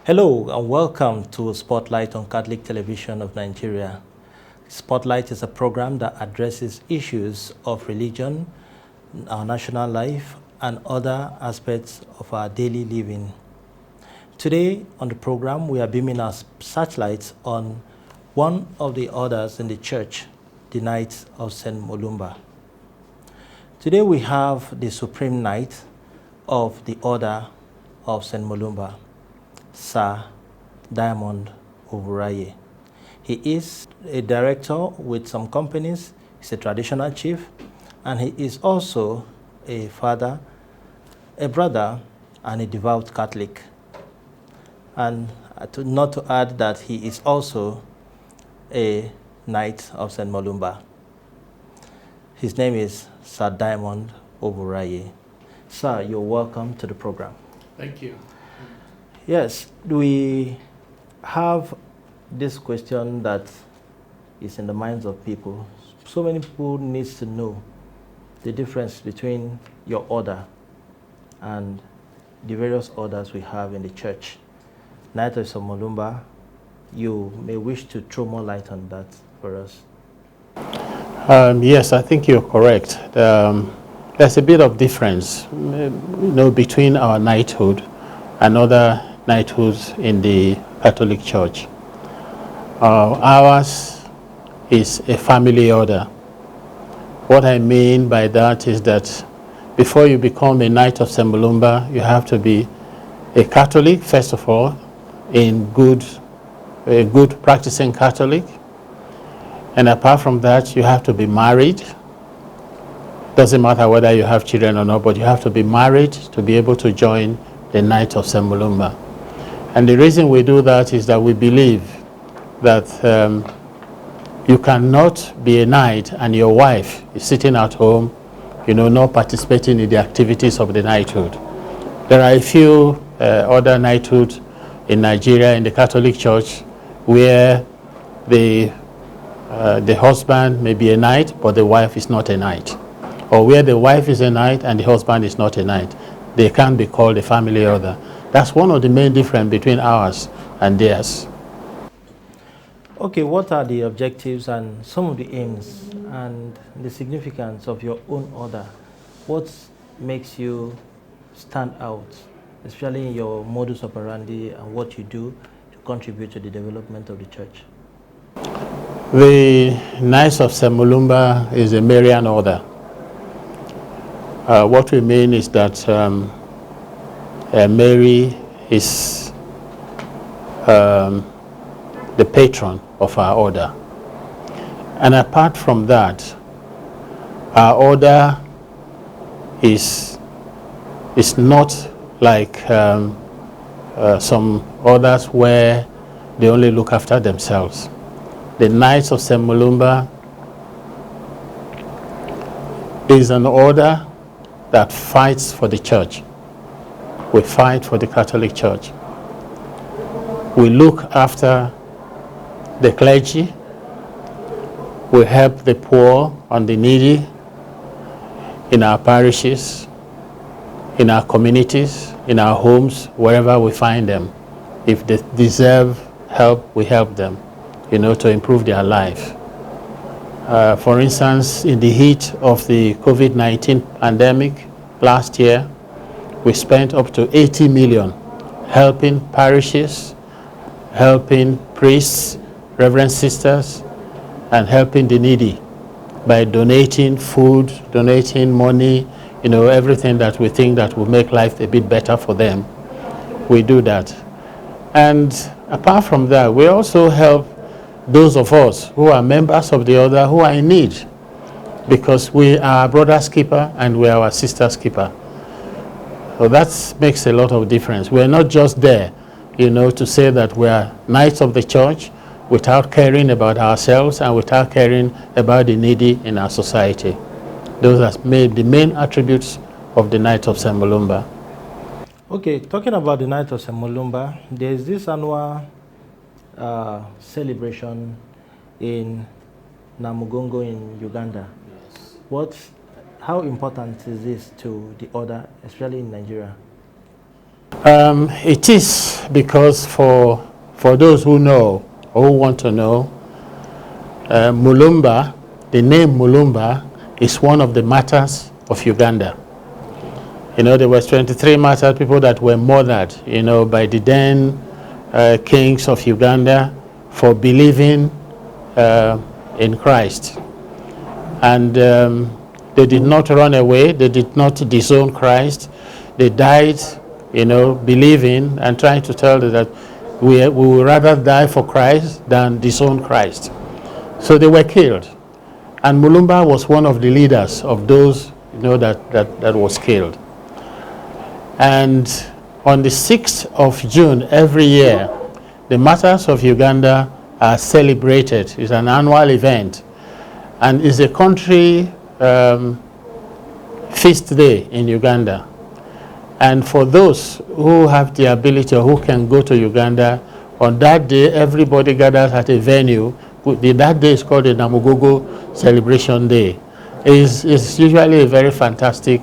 Hello and welcome to Spotlight on Catholic Television of Nigeria. Spotlight is a program that addresses issues of religion, our national life, and other aspects of our daily living. Today on the program, we are beaming our searchlights on one of the orders in the church, the Knights of St. Mulumba. Today we have the Supreme Knight of the Order of St. Mulumba, Sir Diamond Ovuraye. He is a director with some companies, he's a traditional chief, and he is also a father, a brother, and a devout Catholic. And not to add that he is also a Knight of St. Mulumba. His name is Sir Diamond Ovuraye. Sir, you're welcome to the program. Thank you. Yes, we have this question that is in the minds of people. So many people need to know the difference between your order and the various orders we have in the church. Knight of St. Mulumba, you may wish to throw more light on that for us. Yes, I think you're correct. There's a bit of difference, between our knighthood and other knighthoods in the Catholic Church. Ours is a family order. What I mean by that is that before you become a Knight of St. Mulumba, you have to be a Catholic, first of all, a good practicing Catholic. And apart from that, you have to be married. Doesn't matter whether you have children or not, but you have to be married to be able to join the Knight of St. Mulumba. And the reason we do that is that we believe that you cannot be a knight and your wife is sitting at home, not participating in the activities of the knighthood. There are a few other knighthoods in Nigeria, in the Catholic Church, where the husband may be a knight, but the wife is not a knight. Or where the wife is a knight and the husband is not a knight. They can't be called a family order. That's one of the main differences between ours and theirs. Okay, what are the objectives and some of the aims and the significance of your own order? What makes you stand out, especially in your modus operandi and what you do to contribute to the development of the church? The Knights of St. Mulumba is a Marian order. What we mean is that Mary is the patron of our order. And apart from that, our order is not like some others where they only look after themselves. The Knights of St. Mulumba is an order that fights for the church. We fight for the Catholic Church. We look after the clergy. We help the poor and the needy in our parishes, in our communities, in our homes, wherever we find them. If they deserve help, we help them, to improve their life. For instance, in the heat of the COVID-19 pandemic last year, we spent up to 80 million helping parishes, helping priests, reverend sisters, and helping the needy by donating food, donating money, everything that we think that will make life a bit better for them. We do that. And apart from that, we also help those of us who are members of the order who are in need, because we are our brother's keeper and we are our sister's keeper. So that makes a lot of difference. We're not just there, to say that we are knights of the church without caring about ourselves and without caring about the needy in our society. Those are the main attributes of the Knight of St. Mulumba. Okay, talking about the Knight of St. Mulumba, there is this annual celebration in Namugongo in Uganda. Yes. How important is this to the order, especially in Nigeria? It is because for those who know or who want to know, Mulumba, the name Mulumba is one of the martyrs of Uganda. You know, there were 23 martyrs, people that were murdered, you know, by the then kings of Uganda for believing in Christ. And they did not run away, they did not disown Christ. They died, you know, believing and trying to tell them that we would rather die for Christ than disown Christ. So they were killed. And Mulumba was one of the leaders of those, you know, that was killed. And on the 6th of June every year, the martyrs of Uganda are celebrated. It's an annual event. And it's a country feast day in Uganda. And for those who have the ability or who can go to Uganda, on that day, everybody gathers at a venue. That day is called the Namugogo Celebration Day. It's usually a very fantastic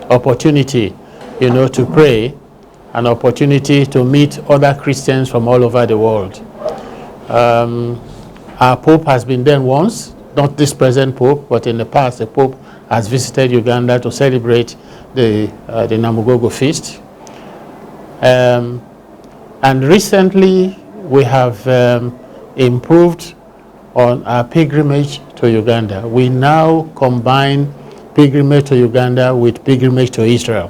opportunity, you know, to pray, an opportunity to meet other Christians from all over the world. Our Pope has been there once, not this present Pope, but in the past the Pope has visited Uganda to celebrate the Namugogo feast. And recently we have improved on our pilgrimage to Uganda. We now combine pilgrimage to Uganda with pilgrimage to Israel.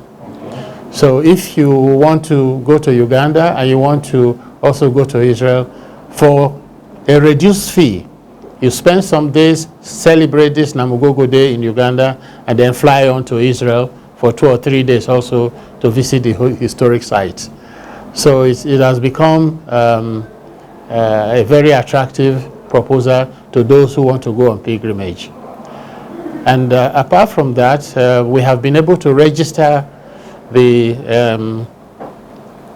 So if you want to go to Uganda and you want to also go to Israel for a reduced fee, you spend some days, celebrate this Namugogo Day in Uganda, and then fly on to Israel for 2 or 3 days also to visit the historic sites. So it has become a very attractive proposal to those who want to go on pilgrimage. And apart from that, we have been able to register the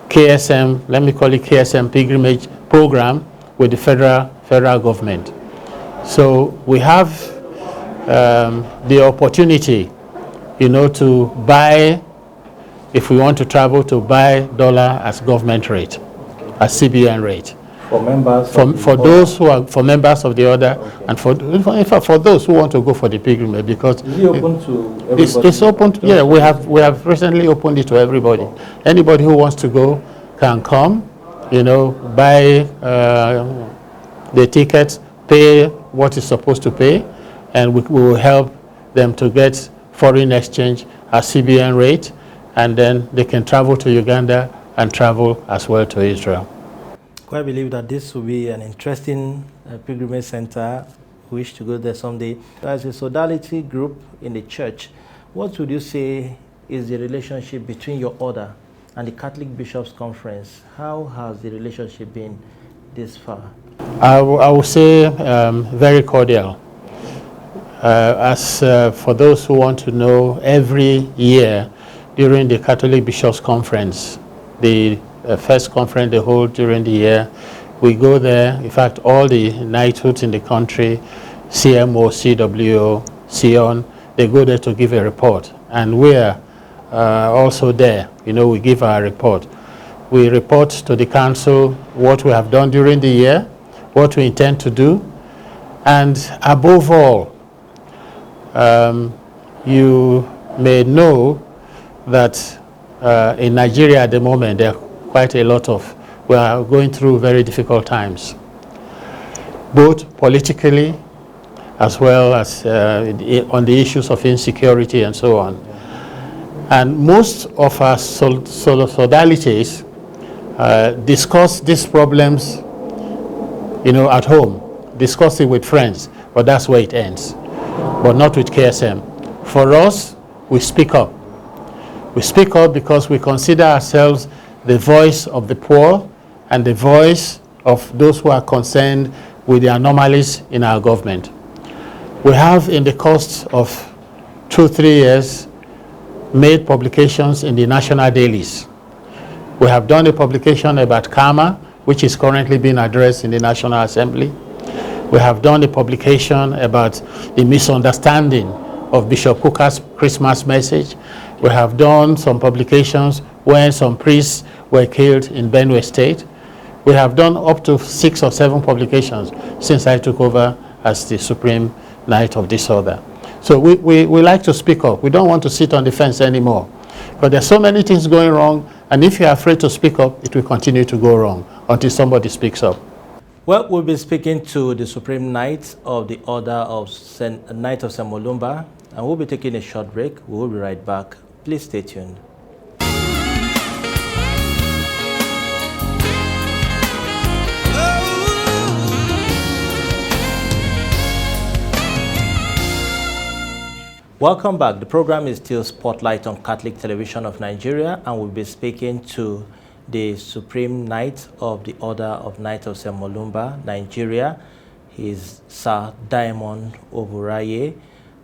KSM, let me call it KSM pilgrimage program with the federal government. So we have the opportunity, you know, to buy, if we want to travel, to buy dollar as government rate, as CBN rate. For members? For those who are, for members of the order, okay. And for those who want to go for the pilgrimage, because is it open to everybody? It's open to, yeah, we have recently opened it to everybody. Oh. Anybody who wants to go can come, you know, buy the tickets, pay what is supposed to pay, and we will help them to get foreign exchange at CBN rate, and then they can travel to Uganda and travel as well to Israel. I believe that this will be an interesting pilgrimage center. We wish to go there someday. As a sodality group in the church, what would you say is the relationship between your order and the Catholic Bishops' Conference? How has the relationship been this far? I would say very cordial. For those who want to know, every year during the Catholic Bishops' Conference, the first conference they hold during the year, we go there. In fact, all the knighthoods in the country, CMO, CWO, Sion, they go there to give a report. And we're also there. You know, we give our report. We report to the council what we have done during the year, what we intend to do, and above all, you may know that in Nigeria at the moment, there are quite a lot of, we are going through very difficult times, both politically as well as on the issues of insecurity and so on. And most of our sodalities discuss these problems, you know, at home, discuss it with friends, but that's where it ends, but not with KSM. For us, we speak up. We speak up because we consider ourselves the voice of the poor and the voice of those who are concerned with the anomalies in our government. We have, in the course of 2-3 years, made publications in the national dailies. We have done a publication about karma, which is currently being addressed in the National Assembly. We have done a publication about the misunderstanding of Bishop Kuka's Christmas message. We have done some publications when some priests were killed in Benue State. We have done up to 6 or 7 publications since I took over as the Supreme Knight of this order. So we like to speak up. We don't want to sit on the fence anymore. But there's so many things going wrong, and if you're afraid to speak up, it will continue to go wrong until somebody speaks up. Well, we'll be speaking to the Supreme Knight of the Order of Knight of St. Mulumba, and we'll be taking a short break. We will be right back. Please stay tuned. Welcome back. The program is still Spotlight on Catholic Television of Nigeria, and we'll be speaking to the Supreme Knight of the Order of Knights of St. Mulumba, Nigeria. He's Sir Diamond Ovuraye,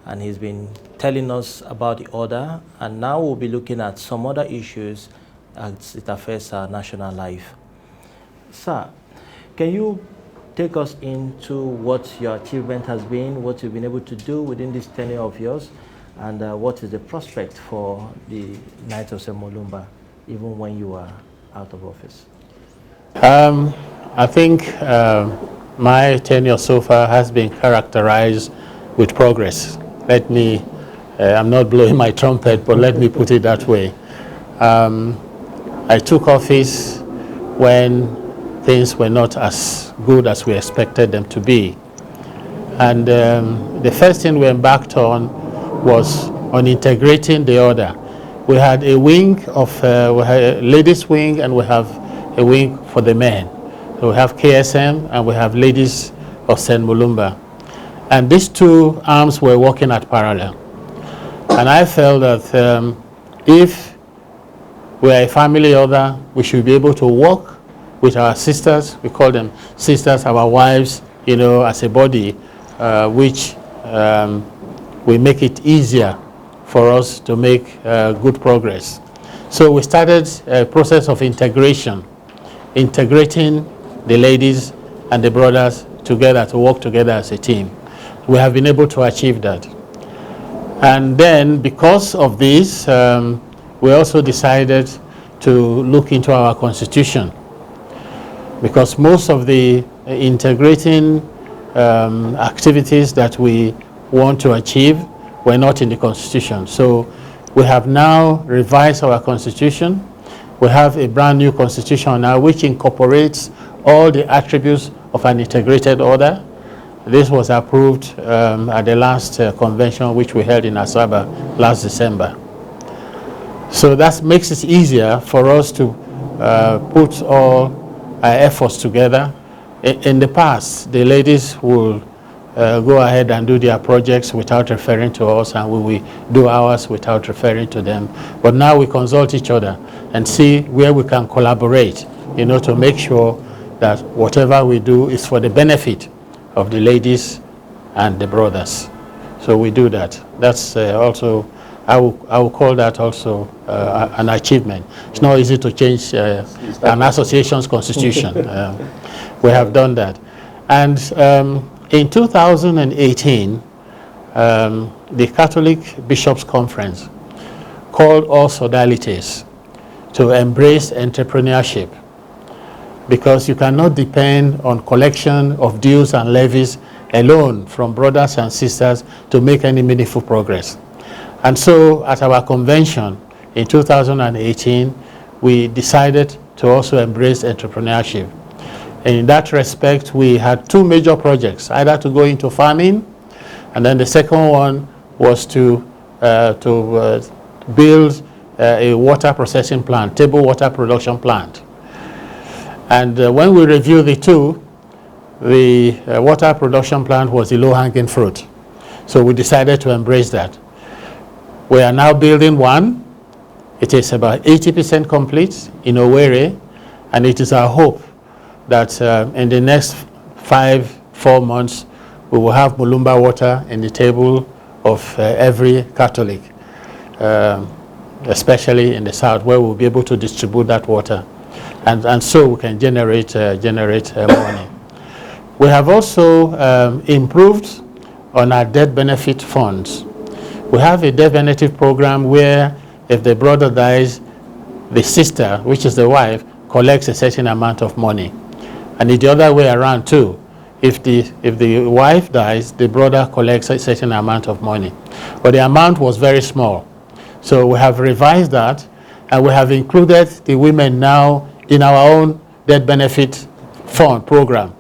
and he's been telling us about the order, and now we'll be looking at some other issues as it affects our national life. Sir, can you take us into what your achievement has been, what you've been able to do within this tenure of yours, and what is the prospect for the Knights of St. Mulumba, even when you are out of office? I think my tenure so far has been characterized with progress. Let me, I'm not blowing my trumpet, but let me put it that way. I took office when things were not as good as we expected them to be. And the first thing we embarked on was on integrating the order. We had a wing of, we had a ladies wing, and we have a wing for the men. So we have KSM and we have Ladies of St. Mulumba. And these two arms were working at parallel. And I felt that if we are a family order, we should be able to work with our sisters. We call them sisters, our wives, you know, as a body, which will make it easier for us to make good progress. So we started a process of integration, integrating the ladies and the brothers together to work together as a team. We have been able to achieve that. And then because of this, we also decided to look into our constitution, because most of the integrating activities that we want to achieve were not in the constitution. So we have now revised our constitution. We have a brand new constitution now which incorporates all the attributes of an integrated order. This was approved at the last convention which we held in Asaba last December. So that makes it easier for us to put all our efforts together. In the past, the ladies will go ahead and do their projects without referring to us, and we will do ours without referring to them. But now we consult each other and see where we can collaborate, you know, to make sure that whatever we do is for the benefit of the ladies and the brothers. So we do that. That's also, I will call that also an achievement. It's not easy to change an association's constitution. We have done that. And in 2018, the Catholic Bishops' Conference called all sodalities to embrace entrepreneurship, because you cannot depend on collection of dues and levies alone from brothers and sisters to make any meaningful progress. And so at our convention in 2018, we decided to also embrace entrepreneurship. And in that respect, we had 2 major projects, either to go into farming, and then the second one was to build a water processing plant, table water production plant. And when we reviewed the two, the water production plant was the low-hanging fruit. So we decided to embrace that. We are now building one. It is about 80% complete in Owerri, and it is our hope that in the next 4 months, we will have Mulumba water in the table of every Catholic, especially in the south, where we'll be able to distribute that water, and so we can generate money. We have also improved on our death benefit funds. We have a death benefit program where if the brother dies, the sister, which is the wife, collects a certain amount of money. And it's the other way around too. If the wife dies, the brother collects a certain amount of money. But the amount was very small. So we have revised that, and we have included the women now in our own death benefit fund program.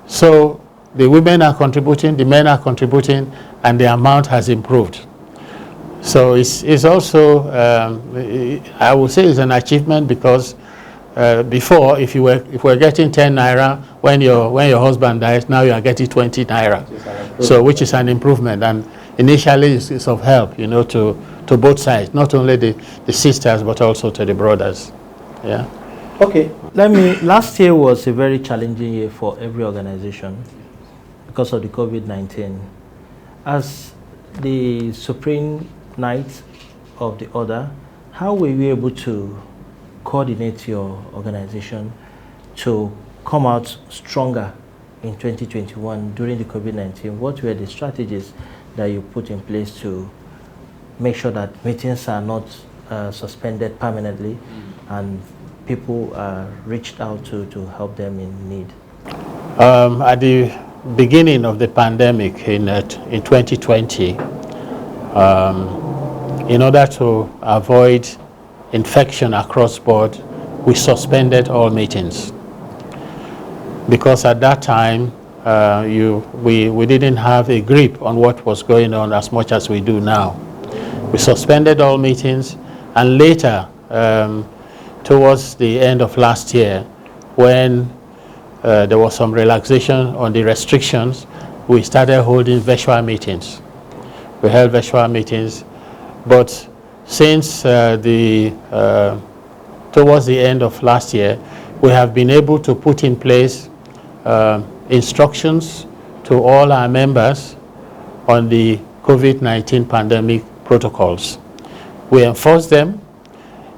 So the women are contributing, the men are contributing, and the amount has improved. So it's also, I would say it's an achievement, because before, if you were getting 10 naira when your husband dies, now you are getting 20 naira. So which is an improvement, and initially it's of help, you know, to both sides, not only the sisters but also to the brothers. Yeah. Okay. Last year was a very challenging year for every organization because of the COVID-19. As the Supreme Knight of the Order, how were you able to coordinate your organization to come out stronger in 2021 during the COVID-19? What were the strategies that you put in place to make sure that meetings are not suspended permanently and people reached out to help them in need? At the beginning of the pandemic in 2020, in order to avoid infection across board, we suspended all meetings. Because at that time, we didn't have a grip on what was going on as much as we do now. We suspended all meetings, and later, towards the end of last year, when there was some relaxation on the restrictions, we started holding virtual meetings. We held virtual meetings, but since towards the end of last year, we have been able to put in place instructions to all our members on the COVID-19 pandemic protocols. We enforce them,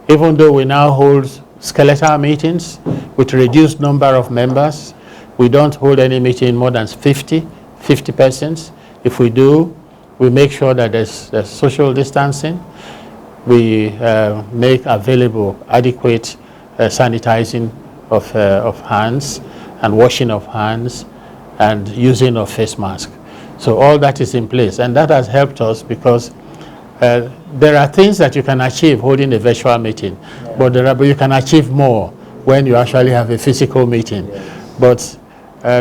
even though we now hold skeletal meetings with reduced number of members. We don't hold any meeting more than 50 persons. If we do, we make sure that there's social distancing. We make available adequate sanitizing of hands and washing of hands and using of face mask. So all that is in place, and that has helped us, because there are things that you can achieve holding a virtual meeting, but you can achieve more when you actually have a physical meeting. But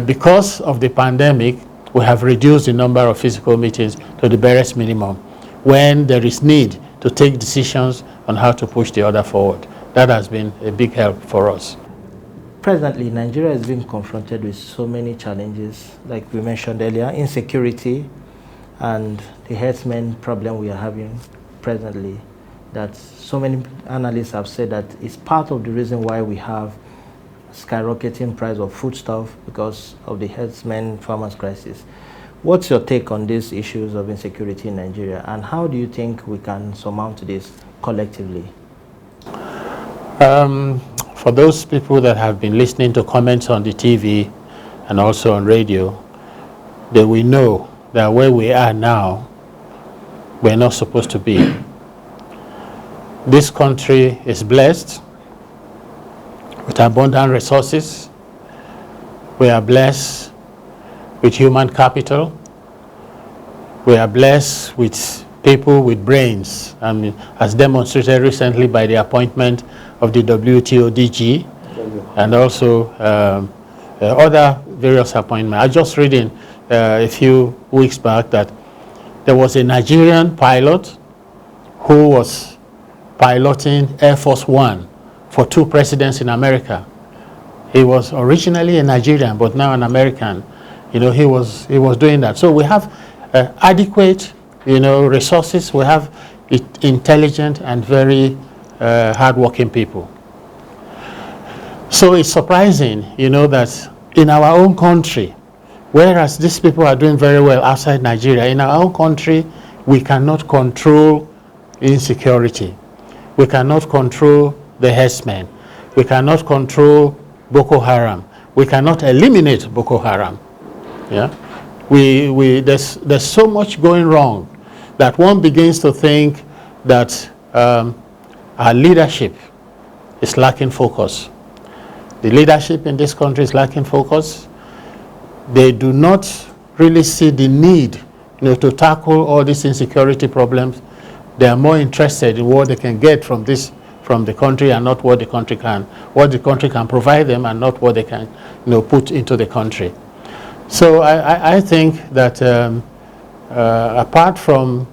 because of the pandemic, we have reduced the number of physical meetings to the barest minimum when there is need to take decisions on how to push the order forward. That has been a big help for us. Presently, Nigeria is being confronted with so many challenges, like we mentioned earlier, insecurity and the herdsmen problem we are having presently, that so many analysts have said that it's part of the reason why we have skyrocketing price of foodstuff because of the herdsmen farmers crisis. What's your take on these issues of insecurity in Nigeria, and how do you think we can surmount this collectively? For those people that have been listening to comments on the TV and also on radio, that we know that where we are now, we're not supposed to be. This country is blessed with abundant resources. We are blessed with human capital. We are blessed with people with brains, as demonstrated recently by the appointment of the WTO DG and also other various appointments. I was just reading a few weeks back that there was a Nigerian pilot who was piloting Air Force One for 2 presidents in America. He was originally a Nigerian, but now an American. You know, he was doing that. So we have adequate, resources. We have intelligent and very hardworking people. So it's surprising, that in our own country, whereas these people are doing very well outside Nigeria, in our own country, we cannot control insecurity. We cannot control the herdsmen. We cannot control Boko Haram. We cannot eliminate Boko Haram. Yeah, there's so much going wrong that one begins to think that our leadership is lacking focus. The leadership in this country is lacking focus. They do not really see the need, to tackle all these insecurity problems. They are more interested in what they can get from the country and not what the country can provide them and not what they can, put into the country. So I think that apart from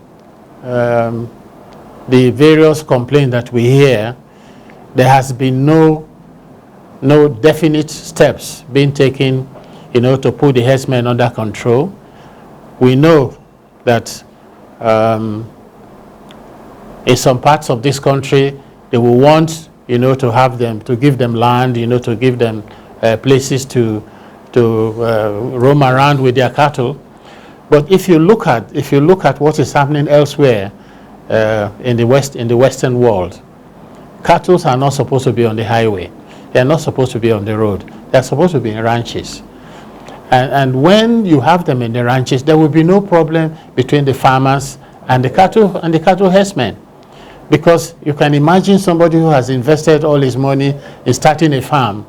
the various complaints that we hear, there has been no definite steps being taken, to put the herdsmen under control. We know that in some parts of this country, they will want, to give them land, to give them places to roam around with their cattle. But if you look at what is happening elsewhere in the Western world, cattle are not supposed to be on the highway. They are not supposed to be on the road. They are supposed to be in ranches. And when you have them in the ranches, there will be no problem between the farmers and the cattle herdsmen. Because you can imagine somebody who has invested all his money in starting a farm,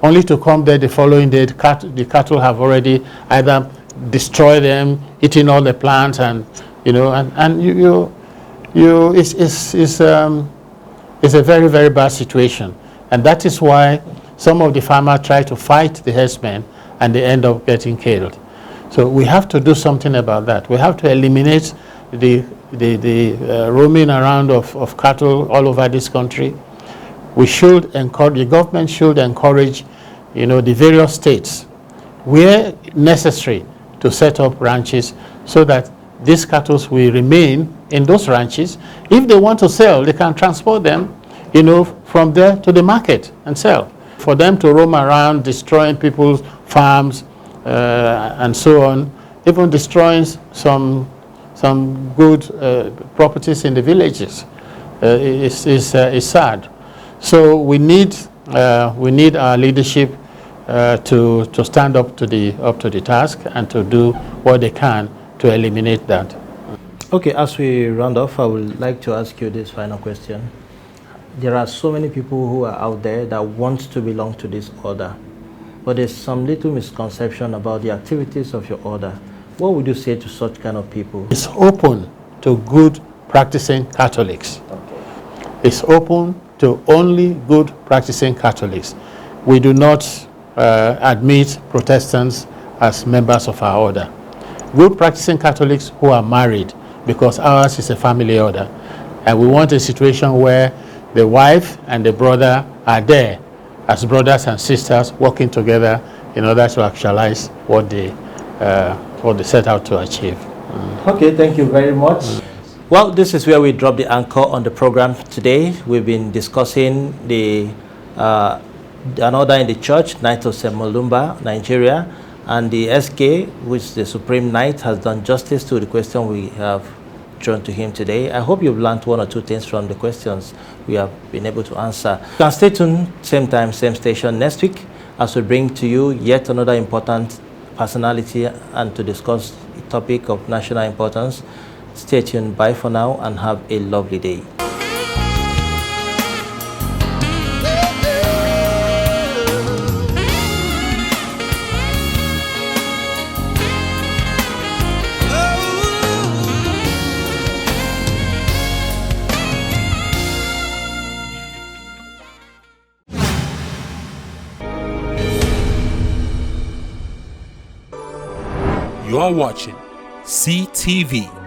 only to come there the following day, the cattle have already either destroyed them, eaten all the plants, and it's a very, very bad situation. And that is why some of the farmers try to fight the herdsmen and they end up getting killed. So we have to do something about that. We have to eliminate the roaming around of cattle all over this country. We should encourage, the government should encourage, the various states where necessary to set up ranches so that these cattle will remain in those ranches. If they want to sell, they can transport them, from there to the market and sell. For them to roam around destroying people's farms and so on, even destroying some good properties in the villages is sad. So we need our leadership to stand up to the task and to do what they can to eliminate that. Okay, as we round off, I would like to ask you this final question. There are so many people who are out there that want to belong to this order, but there's some little misconception about the activities of your order. What would you say to such kind of people? It's open to good practicing Catholics. Okay. It's open to only good practicing Catholics. We do not admit Protestants as members of our order. Good practicing Catholics who are married, because ours is a family order. And we want a situation where the wife and the brother are there as brothers and sisters working together in order to actualize what they set out to achieve. Okay, thank you very much. Well, this is where we drop the anchor on the program today. We've been discussing an order in the church, Knighthoods Mulumba, Nigeria, and the SK, which the Supreme Knight has done justice to the question we have thrown to him today. I hope you've learned one or two things from the questions we have been able to answer. You can stay tuned, same time, same station next week as we bring to you yet another important personality and to discuss a topic of national importance. Stay tuned. Bye for now and have a lovely day. You are watching CTV.